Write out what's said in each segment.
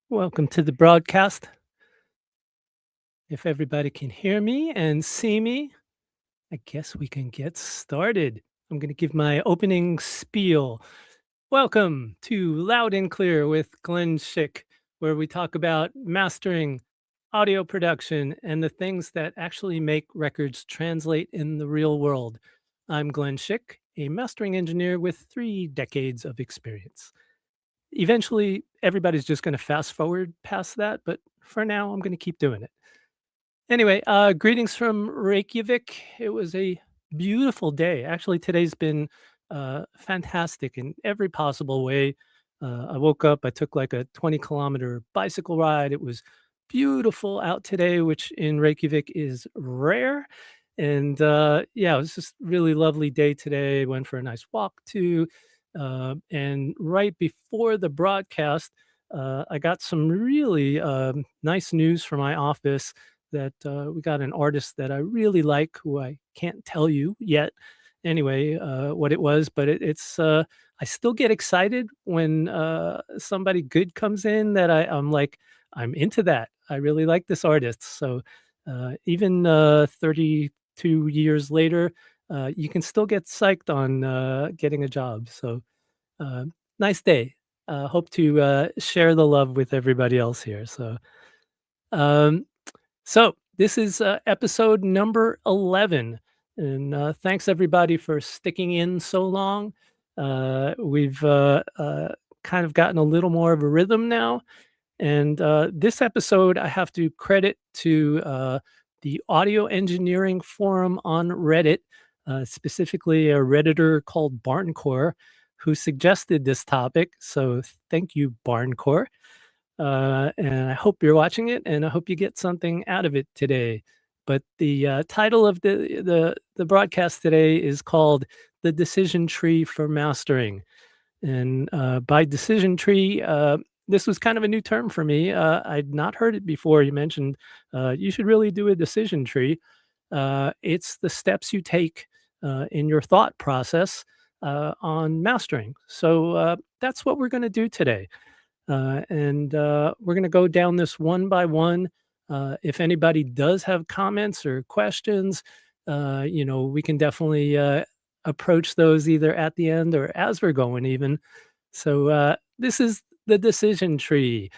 Welcome to the broadcast. If everybody can hear me and see me, I guess we can get started. I'm going to give my opening spiel. Welcome to Loud and Clear with Glenn Schick, where we talk about mastering, audio production, and the things that actually make records translate in the real world. I'm Glenn Schick, a mastering engineer with 3 decades of experience. Eventually, everybody's just going to fast forward past that, but for now, I'm going to keep doing it. Anyway, greetings from Reykjavik. It was a beautiful day. Actually, today's been fantastic in every possible way. I woke up, I took like a 20-kilometer bicycle ride. It was beautiful out today, which in Reykjavik is rare. And yeah, it was just really lovely day today. Went for a nice walk too. And right before the broadcast, I got some really nice news from my office that we got an artist that I really like, who I can't tell you yet. Anyway, what it was, but it's I still get excited when somebody good comes in that I'm like I'm into that. I really like this artist. So even 32 years later, you can still get psyched on getting a job. So uh, nice day. Hope to share the love with everybody else here. Um, so this is episode number 11. And thanks everybody for sticking in so long. We've kind of gotten a little more of a rhythm now. And this episode, I have to credit to the audio engineering forum on Reddit, specifically a Redditor called Barncore, who suggested this topic. So thank you, Barncore. And I hope you're watching it, and I hope you get something out of it today. But the title of the broadcast today is called "The Decision Tree for Mastering," and by decision tree, this was kind of a new term for me. I'd not heard it before. You mentioned you should really do a decision tree. It's the steps you take in your thought process on mastering. So that's what we're going to do today. And we're going to go down this one by one. If anybody does have comments or questions, we can definitely approach those either at the end or as we're going, even. So this is the decision tree.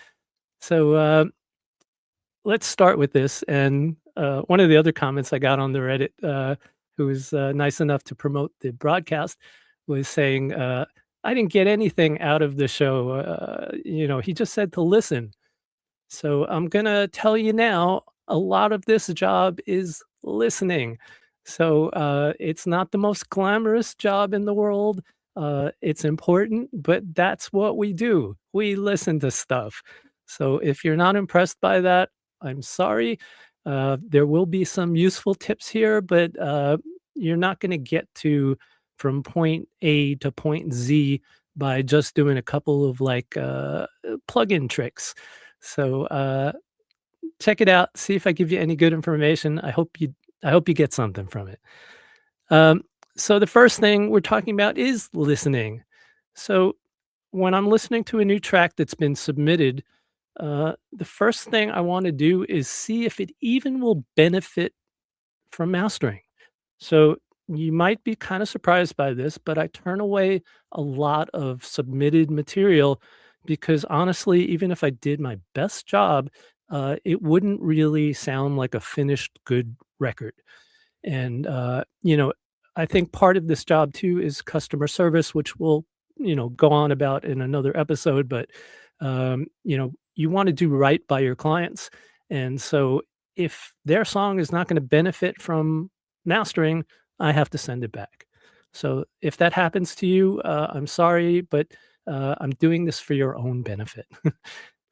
So let's start with this. And one of the other comments I got on the Reddit, who was nice enough to promote the broadcast, was saying, I didn't get anything out of the show. He just said to listen. So I'm going to tell you now, a lot of this job is listening. So it's not the most glamorous job in the world. It's important, but that's what we do. We listen to stuff. So if you're not impressed by that, I'm sorry. There will be some useful tips here, but you're not going to get to from point A to point Z by just doing a couple of like plug-in tricks. So check it out. See if I give you any good information. I hope you get something from it. So the first thing we're talking about is listening. So when I'm listening to a new track that's been submitted, the first thing I want to do is see if it even will benefit from mastering. So you might be kind of surprised by this, but I turn away a lot of submitted material because honestly, even if I did my best job, it wouldn't really sound like a finished good record. And I think part of this job too is customer service, which we'll go on about in another episode. But you want to do right by your clients, and so if their song is not going to benefit from mastering, I have to send it back. So if that happens to you, I'm sorry, but I'm doing this for your own benefit.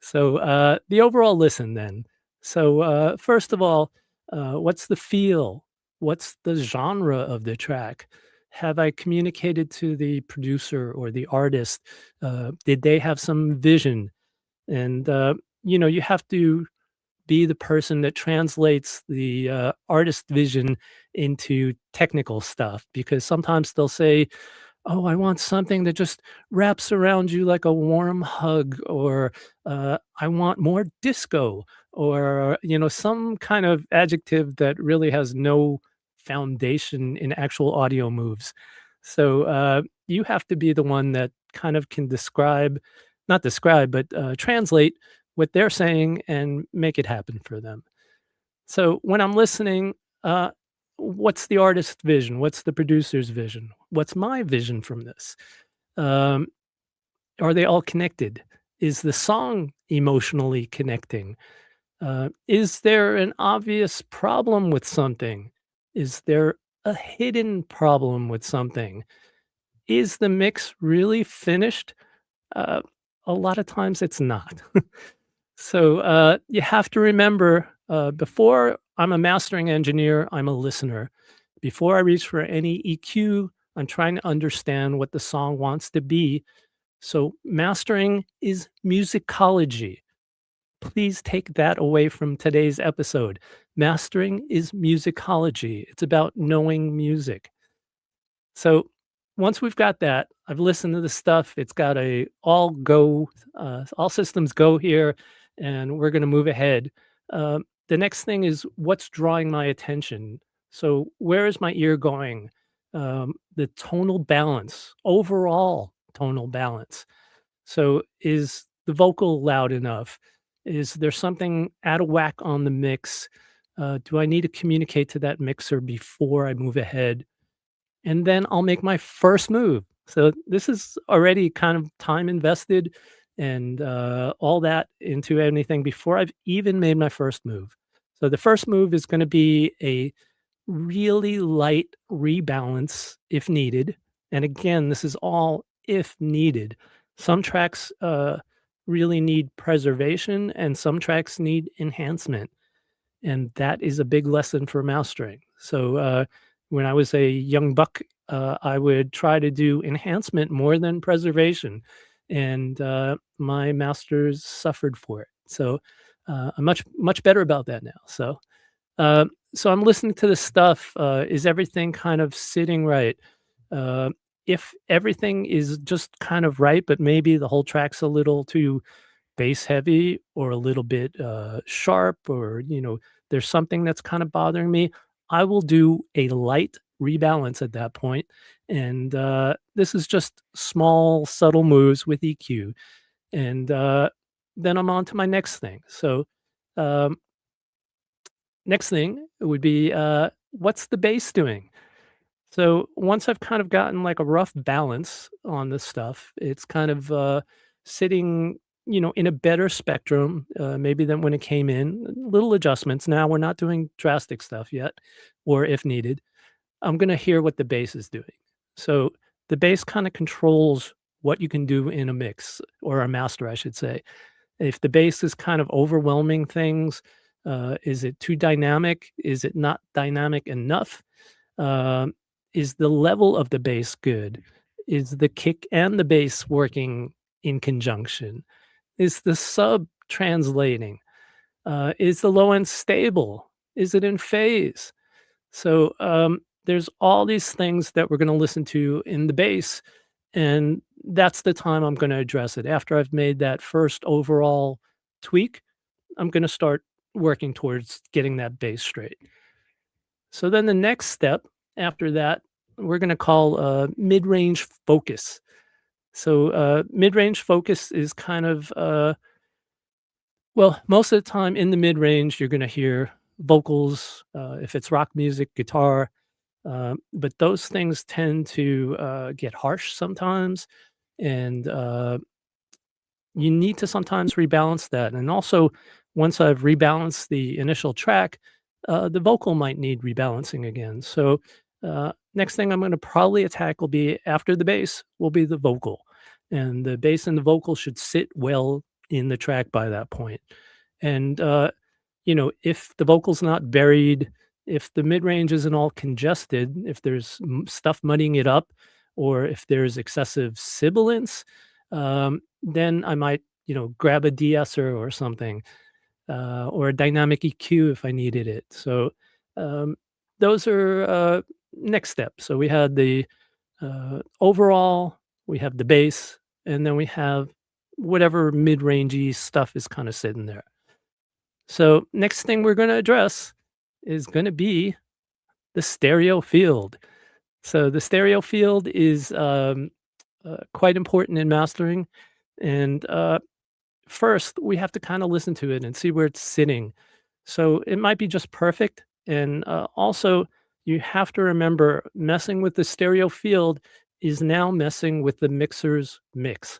So the overall listen then. So first of all, what's the feel? What's the genre of the track? Have I communicated to the producer or the artist? Did they have some vision? And you have to be the person that translates the artist vision into technical stuff, because sometimes they'll say, Oh, I want something that just wraps around you like a warm hug, or I want more disco, or some kind of adjective that really has no foundation in actual audio moves. So you have to be the one that kind of can describe, not describe, but translate what they're saying and make it happen for them. So when I'm listening, uh, what's the artist's vision? What's the producer's vision? What's my vision from this? Um, are they all connected? Is the song emotionally connecting? Is there an obvious problem with something? Is there a hidden problem with something? Is the mix really finished? Uh, a lot of times it's not. So you have to remember before I'm a mastering engineer, I'm a listener. Before I reach for any EQ, I'm trying to understand what the song wants to be. So mastering is musicology. Please take that away from today's episode. Mastering is musicology. It's about knowing music. So once we've got that, I've listened to the stuff. It's got a all systems go here, and we're going to move ahead. The next thing is what's drawing my attention. So where is my ear going? The tonal balance, overall tonal balance. So is the vocal loud enough? Is there something out of whack on the mix? Do I need to communicate to that mixer before I move ahead? And then I'll make my first move. So this is already kind of time invested and all that into anything before I've even made my first move. So the first move is going to be a really light rebalance if needed. And again, this is all if needed. Some tracks really need preservation and some tracks need enhancement. And that is a big lesson for mastering. So, when I was a young buck, I would try to do enhancement more than preservation, and my masters suffered for it. So, I'm much better about that now. So I'm listening to this stuff. Is everything kind of sitting right? Uh, if everything is just kind of right, but maybe the whole track's a little too bass heavy or a little bit sharp, or there's something that's kind of bothering me, I will do a light rebalance at that point. And this is just small subtle moves with EQ. And then I'm on to my next thing. So um, next thing would be what's the bass doing? So once I've kind of gotten like a rough balance on this stuff, it's kind of sitting, in a better spectrum, maybe than when it came in. Little adjustments. Now we're not doing drastic stuff yet, or if needed, I'm going to hear what the bass is doing. So the bass kind of controls what you can do in a mix or a master, I should say. If the bass is kind of overwhelming things, is it too dynamic? Is it not dynamic enough? Um, is the level of the bass good? Is the kick and the bass working in conjunction? Is the sub translating? Is the low end stable? Is it in phase? So there's all these things that we're going to listen to in the bass, and that's the time I'm going to address it. After I've made that first overall tweak, I'm going to start working towards getting that bass straight. So then the next step after that, we're going to call mid-range focus. So mid-range focus is kind of well, most of the time in the mid-range, you're going to hear vocals. If it's rock music, guitar, but those things tend to get harsh sometimes, and you need to sometimes rebalance that. And also, once I've rebalanced the initial track, the vocal might need rebalancing again. So, next thing I'm going to probably attack will be after the bass, will be the vocal. And the bass and the vocal should sit well in the track by that point. And, if the vocal's not buried, if the mid range isn't all congested, if there's stuff muddying it up, or if there's excessive sibilance, then I might, grab a de-esser or something, or a dynamic EQ if I needed it. So um, those are next steps. So we had the Overall, we have the bass, and then we have whatever mid-rangey stuff is kind of sitting there. So next thing we're going to address is going to be the stereo field. So the stereo field is quite important in mastering, and first we have to kind of listen to it and see where it's sitting. So it might be just perfect, and also you have to remember messing with the stereo field is now messing with the mixer's mix.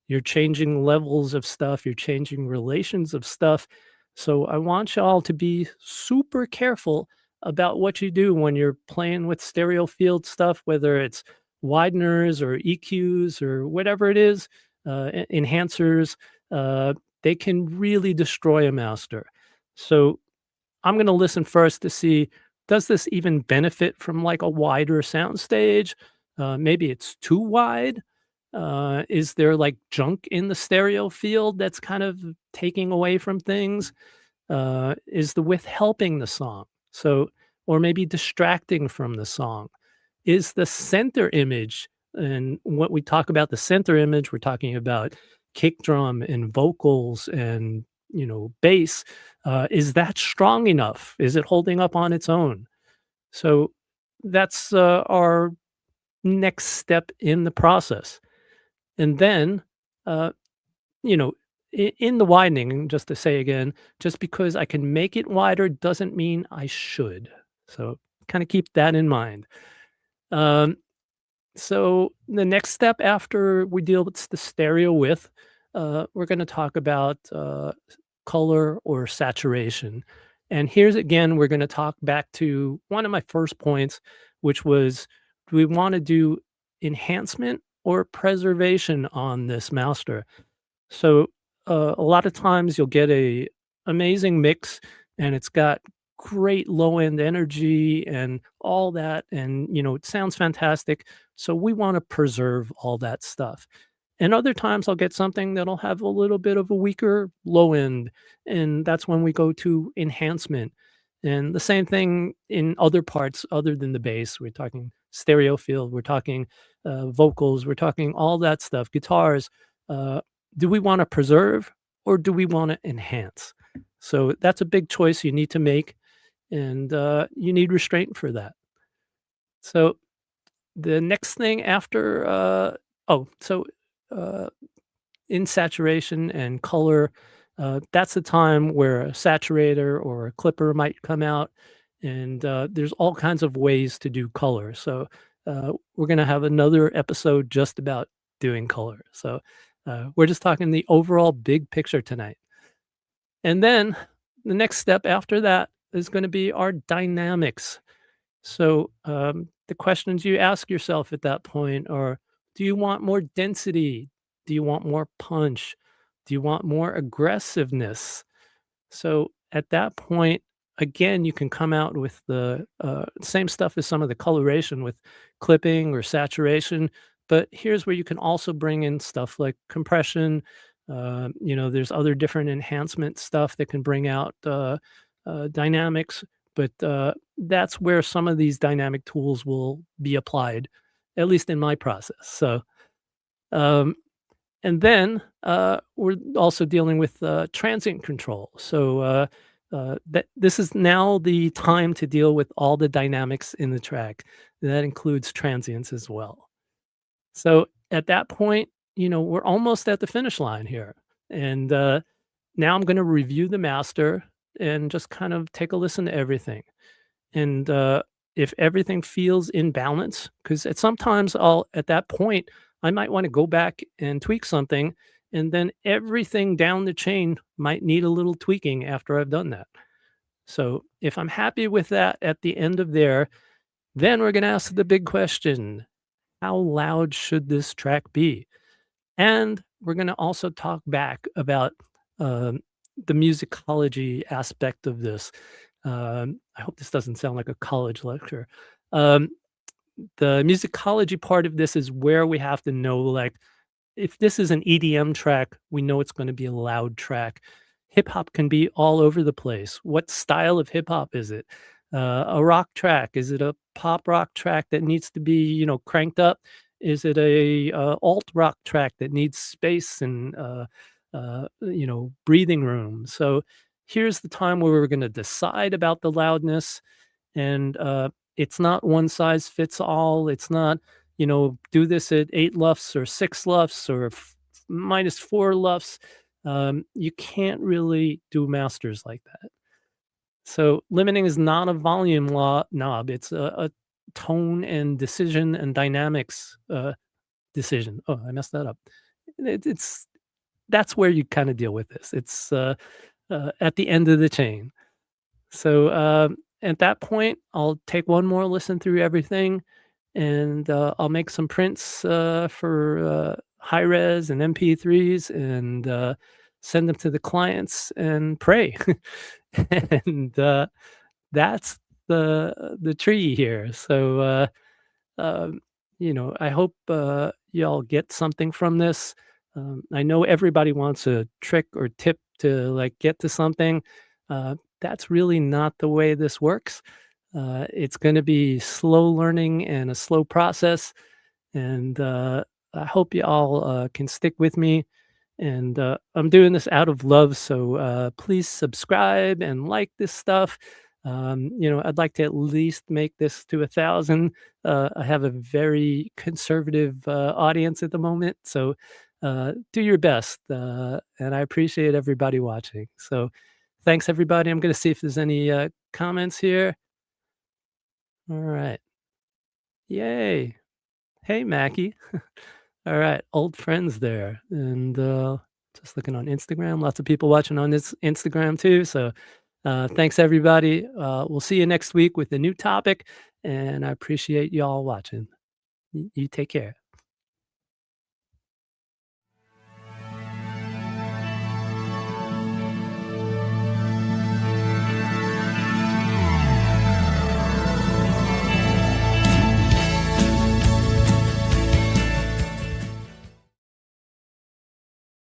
You're changing levels of stuff, you're changing relations of stuff. So I want y'all to be super careful about what you do when you're playing with stereo field stuff, whether it's wideners or EQs or whatever it is, enhancers. Uh, they can really destroy a master. So I'm going to listen first to see, does this even benefit from like a wider sound stage? Maybe it's too wide. Is there like junk in the stereo field that's kind of taking away from things? Is the width helping the song? So, or maybe distracting from the song? Is the center image, and what we talk about the center image, we're talking about kick drum and vocals and bass. Is that strong enough? Is it holding up on its own? So that's our next step in the process. And then, uh, you know, in the widening, just to say again, just because I can make it wider doesn't mean I should. So kind of keep that in mind. Um, so the next step after we deal with the stereo width, we're going to talk about color or saturation. And here's again, we're going to talk back to one of my first points, which was, do we want to do enhancement or preservation on this master? So a lot of times you'll get a amazing mix, and it's got great low end energy and all that, and it sounds fantastic. So we want to preserve all that stuff. And other times I'll get something that'll have a little bit of a weaker low end, and that's when we go to enhancement. And the same thing in other parts other than the bass. We're talking stereo field, we're talking vocals, we're talking all that stuff, guitars. Uh, do we want to preserve or do we want to enhance? So that's a big choice you need to make, and you need restraint for that. So the next thing after, so uh, in saturation and color, that's the time where a saturator or a clipper might come out, and there's all kinds of ways to do color. So we're going to have another episode just about doing color. So we're just talking the overall big picture tonight. And then the next step after that is going to be our dynamics. So the questions you ask yourself at that point are, do you want more density? Do you want more punch? Do you want more aggressiveness? So at that point, again, you can come out with the same stuff as some of the coloration with clipping or saturation. But here's where you can also bring in stuff like compression. There's other different enhancement stuff that can bring out dynamics. But that's where some of these dynamic tools will be applied, at least in my process. So, um, and then we're also dealing with transient control. So that this is now the time to deal with all the dynamics in the track. That includes transients as well. So at that point, we're almost at the finish line here, and now I'm going to review the master and just kind of take a listen to everything. And if everything feels in balance, because at sometimes at that point, I might want to go back and tweak something, and then everything down the chain might need a little tweaking after I've done that. So if I'm happy with that at the end of there, then we're going to ask the big question: how loud should this track be? And we're going to also talk back about um, the musicology aspect of this. I hope this doesn't sound like a college lecture. Um, the musicology part of this is where we have to know, like, if this is an EDM track, we know it's going to be a loud track. Hip hop can be all over the place. What style of hip hop is it? A rock track, is it a pop rock track that needs to be, cranked up? Is it a, alt rock track that needs space and, breathing room? So here's the time where we're gonna decide about the loudness, and, it's not one size fits all. It's not, do this at 8 lufs or 6 lufs or minus 4 lufs. You can't really do masters like that. So limiting is not a volume law knob. It's a tone and decision and dynamics decision. Oh, I messed that up. It's that's where you kind of deal with this. It's at the end of the chain. So at that point, I'll take one more listen through everything, and I'll make some prints for high res and MP3s, and send them to the clients and pray. And that's the tree here. So, um, I hope y'all get something from this. I know everybody wants a trick or tip to like get to something. That's really not the way this works. It's going to be slow learning and a slow process. And I hope you all can stick with me. And I'm doing this out of love, so please subscribe and like this stuff. I'd like to at least make this to 1,000. I have a very conservative audience at the moment, so do your best. And I appreciate everybody watching. So thanks, everybody. I'm going to see if there's any comments here. All right. Yay. Hey, Mackie. All right, old friends there, and just looking on Instagram. Lots of people watching on this Instagram too. So, thanks everybody. We'll see you next week with a new topic, and I appreciate y'all watching. You take care.